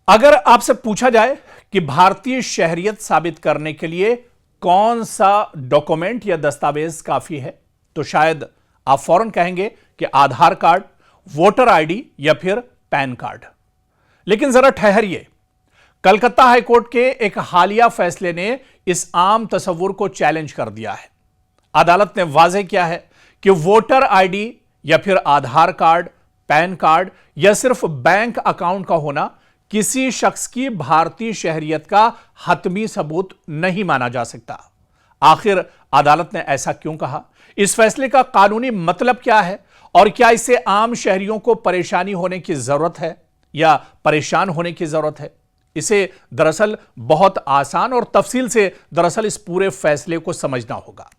अगर आपसे पूछा जाए कि भारतीय शहरियत साबित करने के लिए कौन सा डॉक्यूमेंट या दस्तावेज काफी है, तो शायद आप फौरन कहेंगे कि आधार कार्ड, वोटर आईडी या फिर पैन कार्ड। लेकिन जरा ठहरिए, कलकत्ता हाईकोर्ट के एक हालिया फैसले ने इस आम तस्वुर को चैलेंज कर दिया है। अदालत ने वाज़ेह किया है कि वोटर आईडी या फिर आधार कार्ड, पैन कार्ड या सिर्फ बैंक अकाउंट का होना किसी शख्स की भारतीय शहरियत का हतमी सबूत नहीं माना जा सकता। आखिर अदालत ने ऐसा क्यों कहा? इस फैसले का कानूनी मतलब क्या है और क्या इससे आम शहरियों को परेशानी होने की जरूरत है या परेशान होने की जरूरत है? इसे दरअसल बहुत आसान और तफसील से दरअसल इस पूरे फैसले को समझना होगा,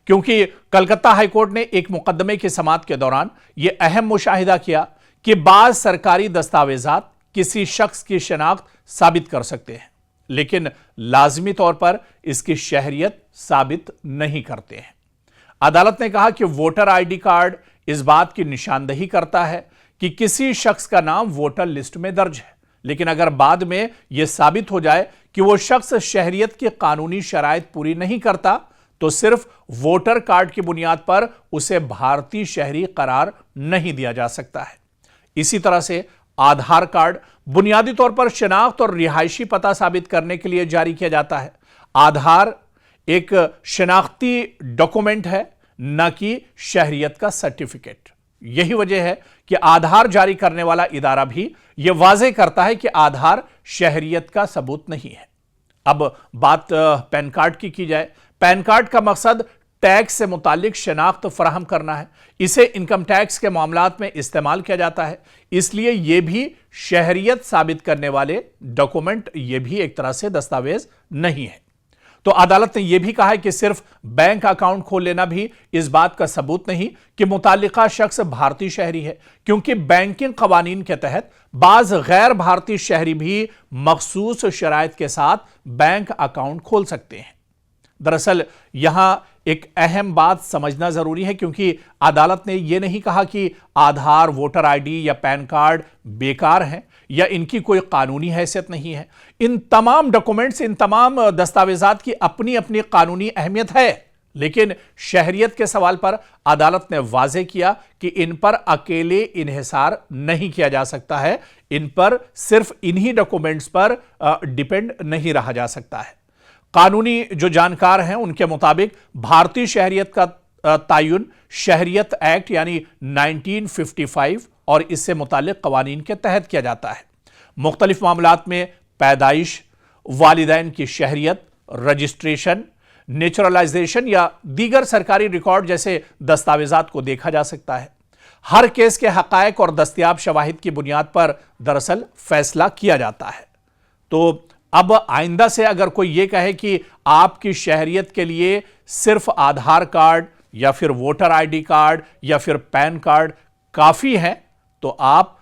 क्योंकि कलकत्ता हाईकोर्ट ने एक मुकदमे की समाअत के दौरान यह अहम मुशाहिदा किया कि बाज़ सरकारी दस्तावेजात किसी शख्स की शनाख्त साबित कर सकते हैं, लेकिन लाजमी तौर पर इसकी शहरियत साबित नहीं करते हैं। अदालत ने कहा कि वोटर आईडी कार्ड इस बात की निशानदही करता है कि किसी शख्स का नाम वोटर लिस्ट में दर्ज है, लेकिन अगर बाद में यह साबित हो जाए कि वह शख्स शहरियत की कानूनी शराइत पूरी नहीं करता, तो सिर्फ वोटर कार्ड की बुनियाद पर उसे भारतीय शहरी करार नहीं दिया जा सकता है। इसी तरह से आधार कार्ड बुनियादी तौर पर शनाख्त और रिहायशी पता साबित करने के लिए जारी किया जाता है। आधार एक शनाख्ती डॉक्यूमेंट है, न कि शहरियत का सर्टिफिकेट। यही वजह है कि आधार जारी करने वाला इदारा भी यह वाज़ेह करता है कि आधार शहरियत का सबूत नहीं है। अब बात पैन कार्ड की जाए। पैन कार्ड का मकसद टैक्स से मुतालिक शनाख्त फराहम करना है। इसे इनकम टैक्स के मामलात में इस्तेमाल किया जाता है, इसलिए यह भी शहरियत साबित करने वाले डॉक्यूमेंट, यह भी एक तरह से दस्तावेज नहीं है। तो अदालत ने यह भी कहा है कि सिर्फ बैंक अकाउंट खोल लेना भी इस बात का सबूत नहीं कि मुतालिका शख्स भारतीय शहरी है, क्योंकि बैंकिंग कवानीन के तहत बाज गैर भारतीय शहरी भी मखसूस शराइत के साथ बैंक अकाउंट खोल सकते हैं। दरअसल यहां एक अहम बात समझना जरूरी है, क्योंकि अदालत ने यह नहीं कहा कि आधार, वोटर आईडी या पैन कार्ड बेकार हैं या इनकी कोई कानूनी हैसियत नहीं है। इन तमाम डॉक्यूमेंट्स, इन तमाम दस्तावेजात की अपनी अपनी कानूनी अहमियत है, लेकिन शहरियत के सवाल पर अदालत ने वाज़ेह किया कि इन पर अकेले इन्हिसार नहीं किया जा सकता है। इन पर सिर्फ इन्हीं डॉक्यूमेंट्स पर डिपेंड नहीं रहा जा सकता है। कानूनी जो जानकार हैं उनके मुताबिक भारतीय शहरियत का तयन शहरियत एक्ट यानी 1955 और इससे मुतालिक कवानीन के तहत किया जाता है। मुख्तलिफ मामलात में पैदाइश, वालिदैन की शहरियत, रजिस्ट्रेशन, नेचुरलाइजेशन या दीगर सरकारी रिकॉर्ड जैसे दस्तावेजात को देखा जा सकता है। हर केस के हकायक और दस्तयाब शवाहिद की बुनियाद पर दरअसल फैसला किया जाता है। तो अब आइंदा से अगर कोई यह कहे कि आपकी शहरियत के लिए सिर्फ आधार कार्ड या फिर वोटर आईडी कार्ड या फिर पैन कार्ड काफी है, तो आप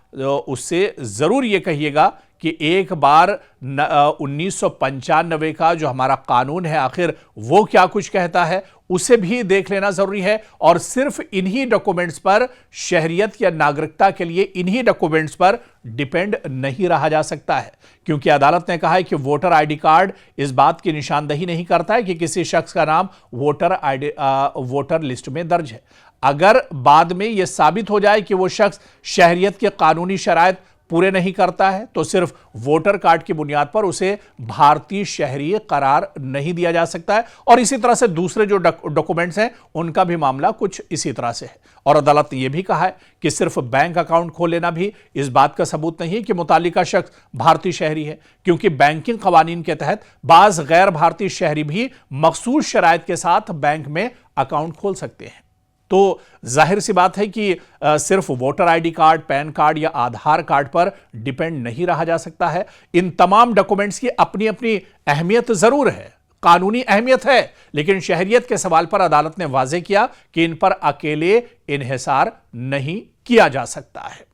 उससे जरूर यह कहिएगा कि एक बार 1995 का जो हमारा कानून है, आखिर वो क्या कुछ कहता है, उसे भी देख लेना जरूरी है। और सिर्फ इन्हीं डॉक्यूमेंट्स पर शहरियत या नागरिकता के लिए इन्हीं डॉक्यूमेंट्स पर डिपेंड नहीं रहा जा सकता है, क्योंकि अदालत ने कहा है कि वोटर आईडी कार्ड इस बात की निशानदही नहीं करता है कि किसी शख्स का नाम वोटर लिस्ट में दर्ज है। अगर बाद में यह साबित हो जाए कि वो शख्स शहरियत के कानूनी शराइत पूरे नहीं करता है, तो सिर्फ वोटर कार्ड की बुनियाद पर उसे भारतीय शहरी करार नहीं दिया जा सकता है। और इसी तरह से दूसरे जो डॉक्यूमेंट्स हैं उनका भी मामला कुछ इसी तरह से है। और अदालत ने यह भी कहा है कि सिर्फ बैंक अकाउंट खोल लेना भी इस बात का सबूत नहीं है कि मुतालिका शख्स भारतीय शहरी है, क्योंकि बैंकिंग कवानीन के तहत बाज गैर भारतीय शहरी भी मखसूस शराइत के साथ बैंक में अकाउंट खोल सकते हैं। तो जाहिर सी बात है कि सिर्फ voter ID card, pan card या आधार कार्ड पर डिपेंड नहीं रहा जा सकता है। इन तमाम डॉक्यूमेंट्स की अपनी अपनी अहमियत जरूर है, कानूनी अहमियत है, लेकिन शहरियत के सवाल पर अदालत ने वाज़ेह किया कि इन पर अकेले इन्हिसार नहीं किया जा सकता है।